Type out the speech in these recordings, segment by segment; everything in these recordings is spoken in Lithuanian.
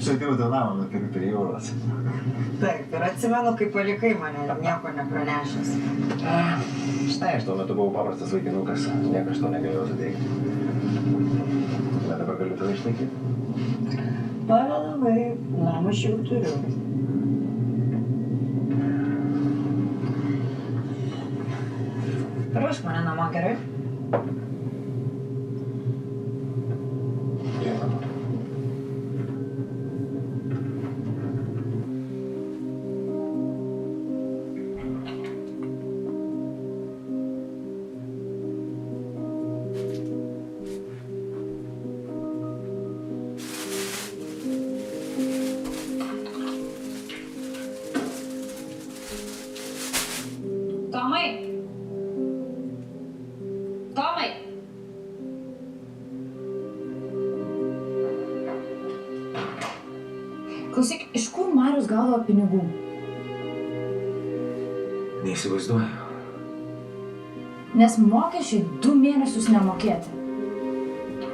Žaidėjau dėl namo nupirkti prie jūros. Taip, ir atsimenu, kai palikai mane, nieko nepranešęs. Štai, aš tuo metu buvau paprastas vaikinukas, nieko aš to negalėjau suteikti. Bet dabar galiu tave išlaikyti? Pavėlavai, namą aš jau turiu. Paruošk mane namo, gerai? Tomai! Tomai! Klausyk, iš kur Marius gaudavo pinigų? Neįsivaizduoju. Nes mokesčiai 2 mėnesius nemokėti.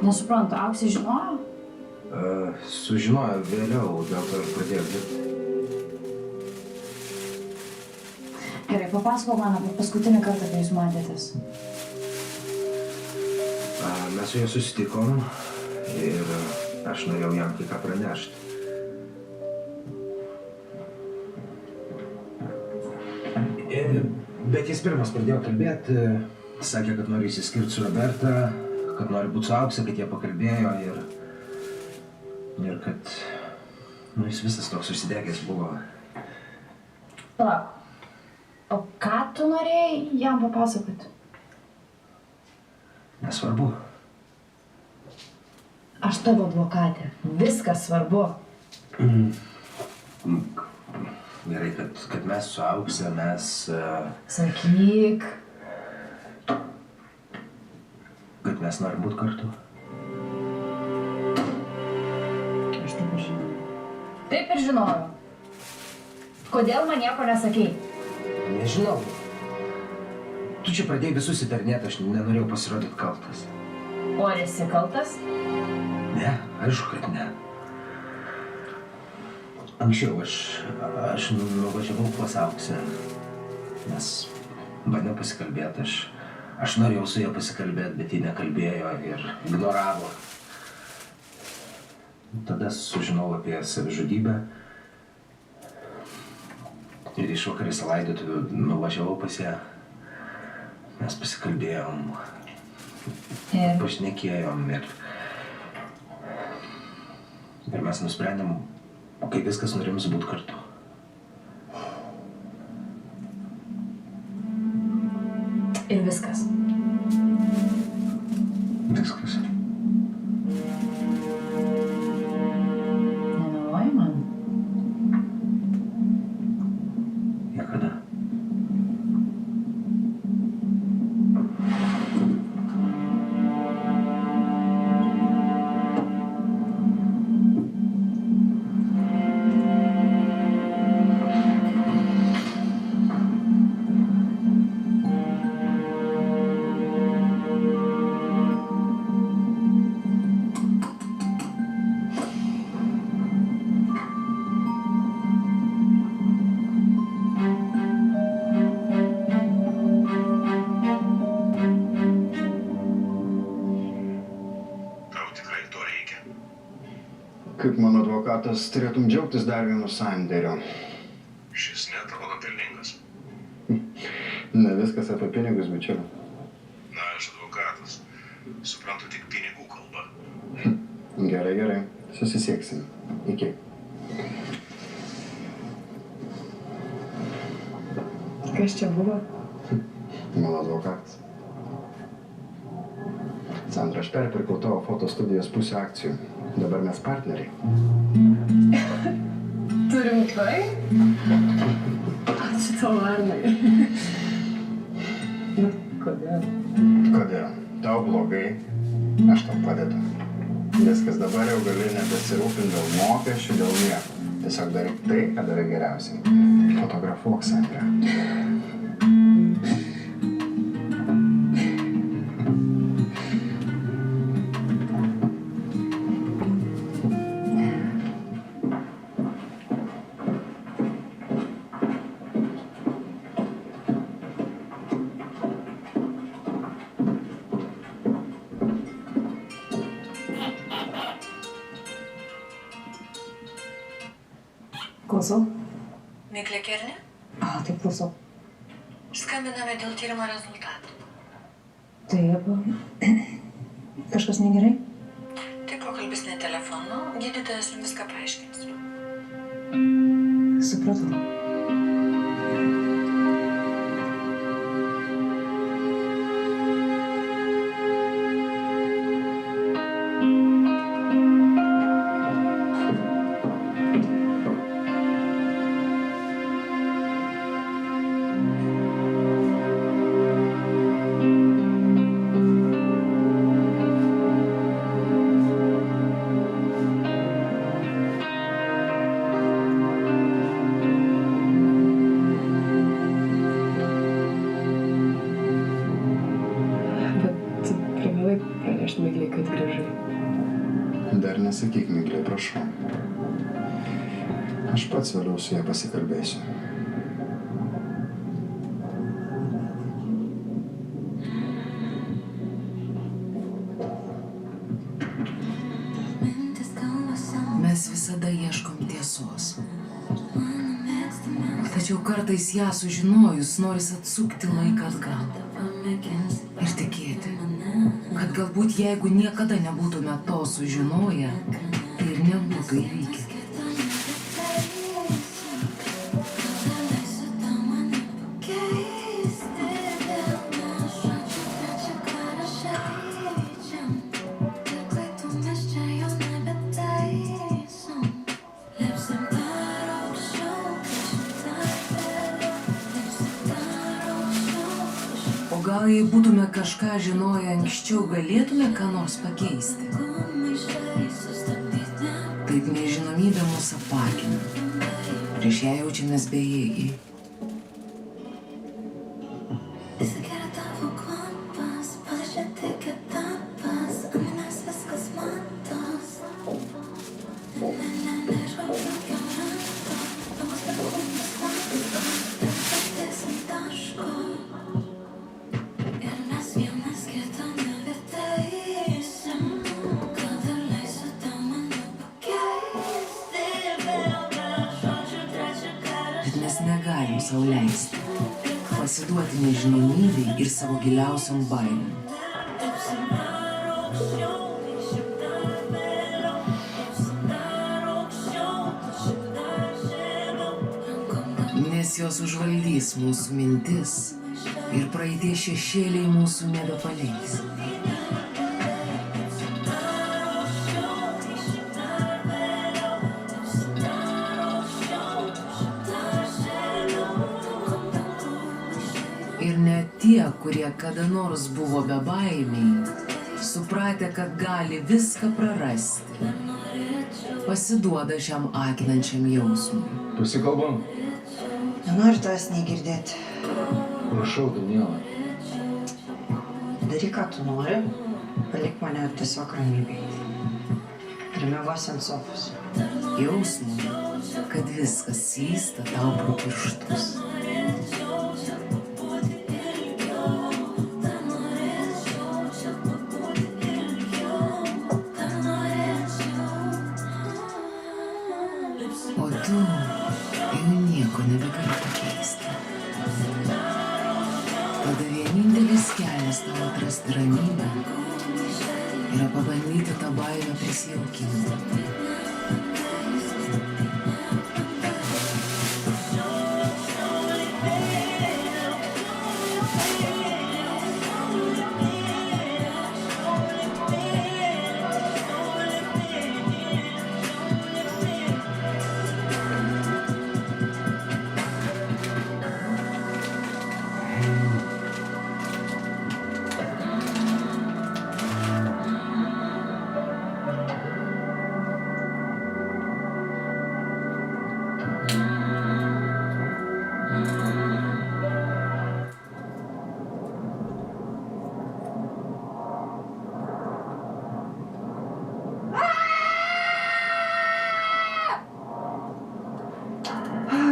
Nesuprantu, Auksė žinojo? Sužinojo vėliau, dėl to ir pradėjau dirbti. Gerai, papasakok man apie paskutinį kartą, kai jūs matėtės. Mes su juo susitikom ir aš norėjau jam kai ką pranešti. Bet jis pirmas pradėjo kalbėti, sakė, kad nori išsiskirti su Roberta, kad nori būti su Aukse, kad jie pakalbėjo ir kad jis visas toks užsidegęs buvo. Palauk, o ką tu norėjai jam papasakoti? Nesvarbu. Aš tavo advokatė, viskas svarbu. Gerai, kad mes su Aukse, mes... Sakyk. Kad mes norim būti kartu. Aš taip ir žinojau. Taip ir žinojau. Kodėl man nieko nesakei? Nežinau. Tu čia pradėjai visus įtarinėti, aš nenorėjau pasirodyti kaltas. O ar esi kaltas? Ne, aišku, kad ne. Anksčiau aš nuvažiavau pas Auksę. Mes bandėm pasikalbėti, aš norėjau su ja pasikalbėti, bet ji nekalbėjo ir ignoravo. Tada sužinojau apie savižudybę. Ir išvakarės laidotuvių nuvažiavau pas ją. Mes pasikalbėjom, pašnekėjom ir mes nusprendėm, kai viskas norim būt kartu. Ir viskas. Viskas. Nemeluoji man? Niekada. Kaip mano advokatas, turėtum džiaugtis dar vienu sandėriu. Šis neatrodo pelningas. Ne viskas apie pinigus, bičiuli. Na, aš advokatas. Suprantu tik pinigų kalbą. Gerai. Susisieksim. Iki. Kas čia buvo? Mano advokatas. Sandra, aš perpirkau tavo fotostudijos pusę akcijų. Dabar mes partneriai. Tu rimtai? Ačiū tau, Arnai. Kodėl? Kodėl? Tau blogai, aš tau padedu. Viskas, dabar jau gali nebesirūpinti dėl mokesčių, dėl nieko. Tiesiog daryk tai, ką darai geriausiai. Fotografuok, Sandra. Klausau. Miglė Kernė? Taip, klausau. Skambiname dėl tyrimo rezultatų. Taip. Kažkas negerai? Tai pokalbis ne telefonu, gydytojas jums viską paaiškins. Supratau. Miglė, kad grįžai. Dar nesakyk, Miglė, prašau. Aš pats vėliau su ją pasikalbėsiu. Mes visada ieškom tiesos. Tačiau kartais ją sužinojus noris atsukti laiką atgal. Ir tikėti, kad galbūt jeigu niekada nebūtume to sužinoję, tai ir nebūtų įvykę. O gal jei būtume kažką žinoję anksčiau, galėtume ką nors pakeisti? Taip nežinomybė mūsų apakina. Prieš ją jaučiamės bejėgiai. Mes negalim sau leisti pasiduoti nežinomybei ir savo giliausiam baimėm. Nes jos užvaldys mūsų mintis ir praeities šešėliai mūsų nebepaleis. Ir net tie, kurie kada nors buvo bebaimiai, supratę, kad gali viską prarasti, pasiduoda šiam akinančiam jausmui. Pasikalbam. Nenoriu tavęs negirdėti. Prašau, Daniela. Daryk, ką tu nori. Palik mane tiesiog ramybėj. Ramiavosi ant sofos. Jausmui, kad viskas slysta tau pro pirštus. O tu jau nieko nebegali pakeisti. Tada vienintelis kelias tau atrasti ramybę yra pabandyti tą baimę prisijaukinti.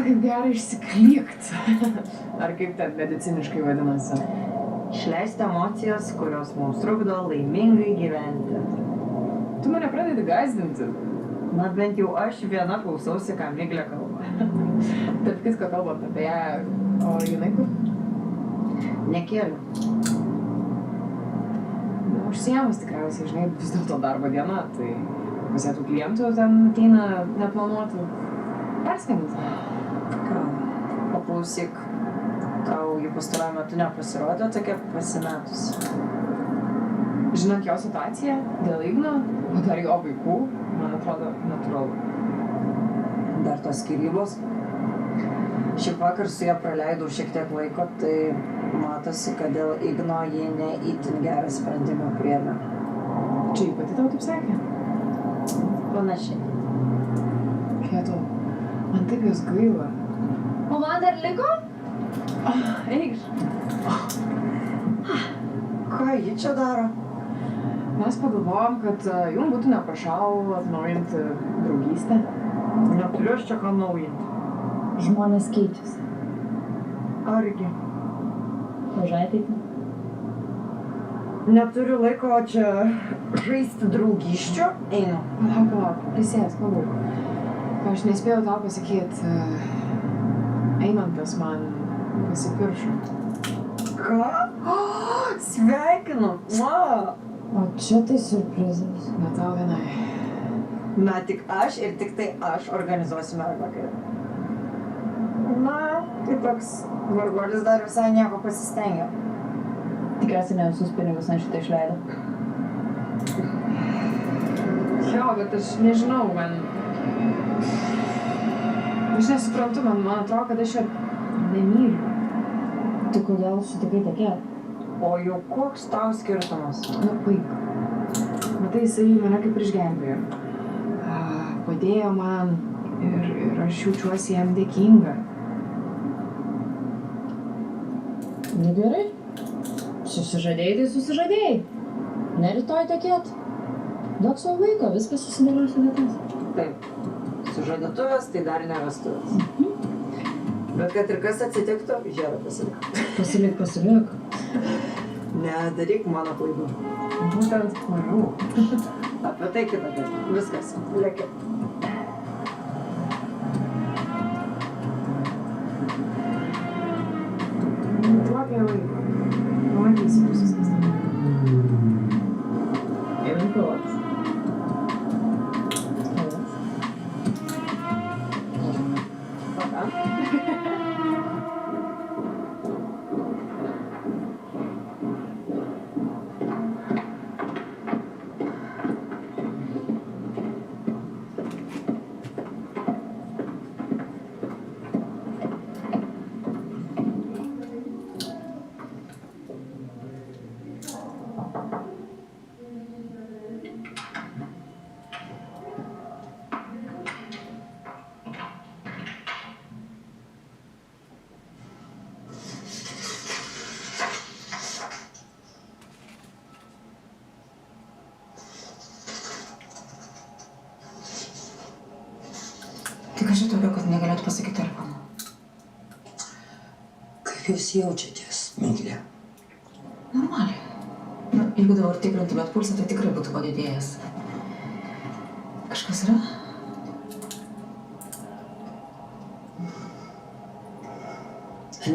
Kaip gerai išsiklykt. Ar kaip ten mediciniškai vadinasi? Išleisti emocijas, kurios mums trukdo laimingai gyventi. Tu mane pradedi gąsdinti. Na bent jau aš viena klausausi, ką Miglė kalba. Tarp kitko kalbant apie ją, o jinai kur? Nekėliu. Užsiemus tikriausiai, žinai, vis dėlto darbo diena, tai pusė tų klientų ten ateina neplanuotų. Perskambinti. Ką? Paklausyk, tau jų pastaruoju metu nepasirodė tokia pasimetusi. Žinant jo situaciją, dėl Igno, o dar jo vaikų, man atrodo natūralu. Dar tos skyrybos. Šiaip vakar su ją praleidau šiek tiek laiko, tai matosi, kad dėl Igno ji ne itin gerą sprendimą priėmė. Čia jį pati tau taip sakė? Panašiai. Kieto, man taip jos gaila. O man dar liko? Eikš. Ką ji čia daro? Mes pagalvojom, kad jums būtų neprašau atnaujinti draugystę. Neturiu aš čia ką naujinti. Žmonės keičiasi. Argi? Už ateitį. Neturiu laiko čia žaisti draugyščių. Einu. Palauk, prisėsk, pabūk. Aš nespėjau tau pasakyti, Eimantas man pasipiršo. Ką? Sveikinu! Wow. O čia tai surprizas. Ne tau vienai. Na, tik aš ir tik tai aš organizuosime vakarą. Na, tai toks varguolis dar visai nieko pasistengė. Tikriausiai ne visus pinigus ant šitą išleido. Jo, bet aš nežinau, man... Aš nesuprantu, man atrodo, kad aš jo nemyliu. Tai kodėl sutikai tekėt? O jau koks tau skirtumas? Nu, baik. Matai, jisai mane kaip ir išgelbėjo. Padėjo man ir aš jaučiuosi jam dėkinga. Nu gerai. Susižadėjai, tai susižadėjai. Ne rytoj tekėt. Duok savo vaiką, viskas susidėlios į vietas. Taip. Sužadėtuvės, tai dar ne vestuvės. Bet kad ir kas atsitiktų, žėra pasilik. Pasilik. Nedaryk mano klaidų. Būtent marių. Apie tai kitą kartą. Viskas. Lėkit. Duok jai laiko. Pamatysi, bus viskas. Einam kavos. Paka. Tai ką čia tokio, kad negalėtų pasakyti telefonu? Kaip jūs jaučiatės, Miglė? Normaliai. Nu, jeigu dabar tikrintumėt pulsą, tai tikrai būtų padidėjęs. Kažkas yra?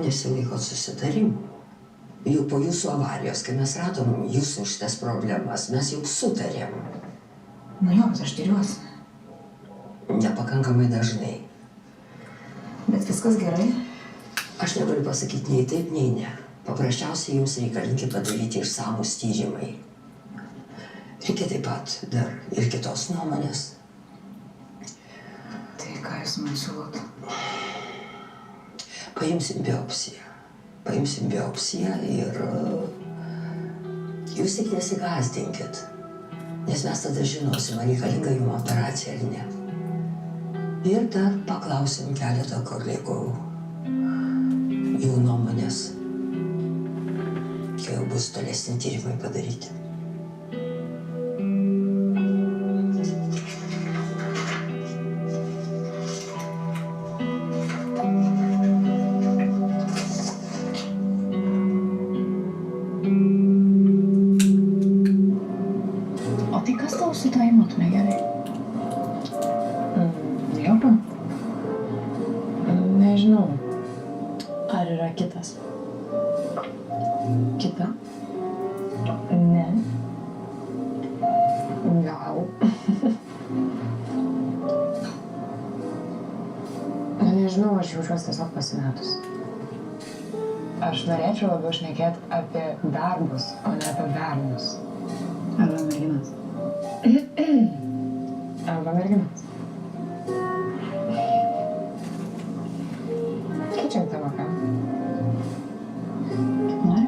Nesilaikot susitarimų. Juk po jūsų avarijos, kai mes radom jūsų šitas problemas, mes juk sutarėm. Nu jo, bet aš tyriuosi. Nepakankamai dažnai. Bet viskas gerai. Aš negaliu pasakyti nei taip, nei ne. Paprasčiausiai jums reikalingi padaryti išsamus tyrimai. Reikia taip pat dar ir kitos nuomonės. Tai ką jūs man siūlot? Paimsim biopsiją ir jūs tik nesigąsdinkit, nes mes tada žinosim, ar reikalinga jums operacija ar ne. Ir dar paklausim keletą kolegų jų nuomonės, kai jau bus tolesni tyrimai padaryti. O tai kas tau su ta Eimantu negerai? Nieko. Nežinau. yra kitas. Kita. Ne. Gal. Na, nežinau, aš jaučiuosi tiesiog pasimetus. Aš norėčiau labiau šnekėti apie darbus, o ne apie bernus. Arba merginas. Arba merginas. Keičiam temą, ką? Nori?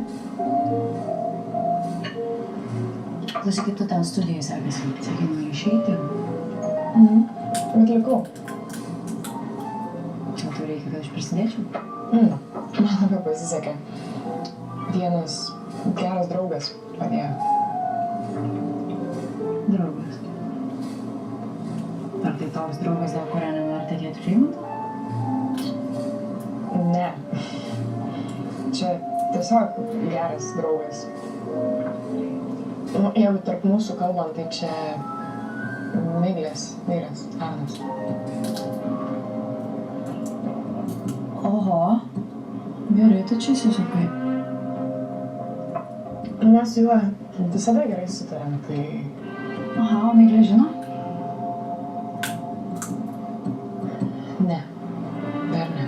Klausyk, kaip tu ten studijai sekasi? Sakai, nori išeiti? Bet likau. Čia tau reikia, kad aš prisidėčiau? Man labai pasisekė. Vienas geras draugas padėjo. Draugas. Ar tai toks draugas, dėl kurio nenori tekėti šeimą? Ne. Čia tiesiog geras draugas. Nu, jeigu tarp mūsų kalbant, tai čia Miglės vyras, Arnas. Oho. Gerai, tu čia įsisukai. Mes su juo visada gerai sutarėm, tai... Aha, o Miglė žino? Ne. Dar ne.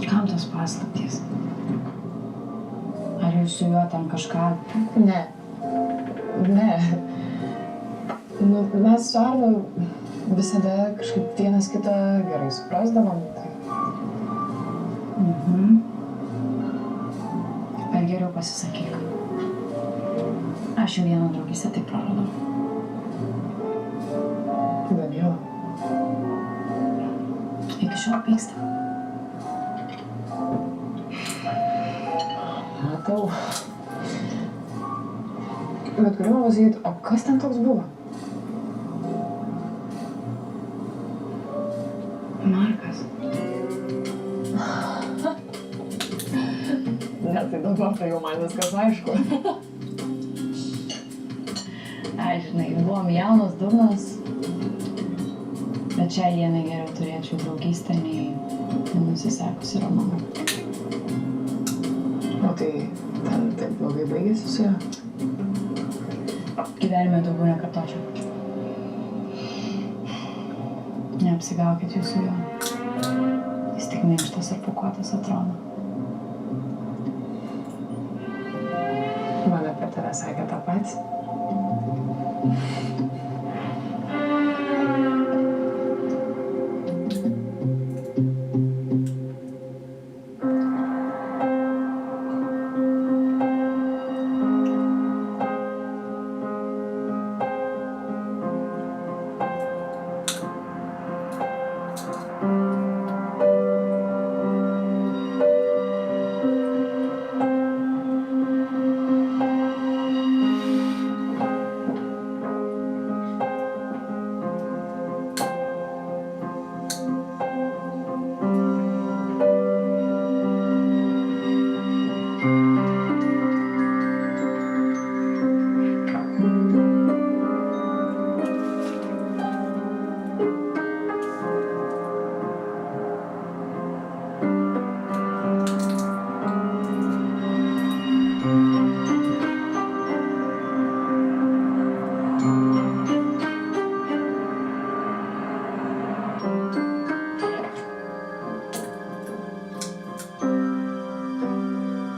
Kam tos paslaptys? Ar jūs su juo ten kažką... Ne. Ne. Nu, mes su Arnu visada kažkaip vienas kitą gerai suprasdavom. Tai... Bet geriau pasisakyk. Aš jau vieną draugystę taip praradau. Danila. Iki šiol pyksta. Matau. Bet galiu pasakyti, o kas ten toks buvo? Markas. Ne, tai dabar tai jau man viskas aišku. Ai, žinai, buvom jaunos, durnos. Bet šiai dienai geriau turėčiau draugystę nei nusisekusi romaną. O tai ten taip blogai baigėsi su juo? Gyvenime daugiau nekartočiau. Neapsigaukit jūs su juo. Jis tik minkštas ir pūkuotas atrodo. Man apie tave sakė tą patį.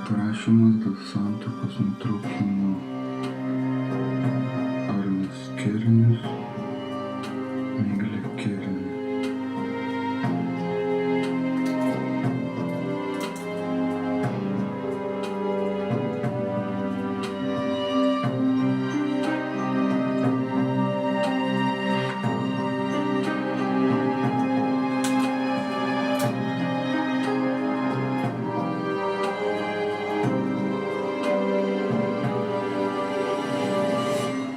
Prašymas dėl santuokos nutraukimo. Arnas Kernius.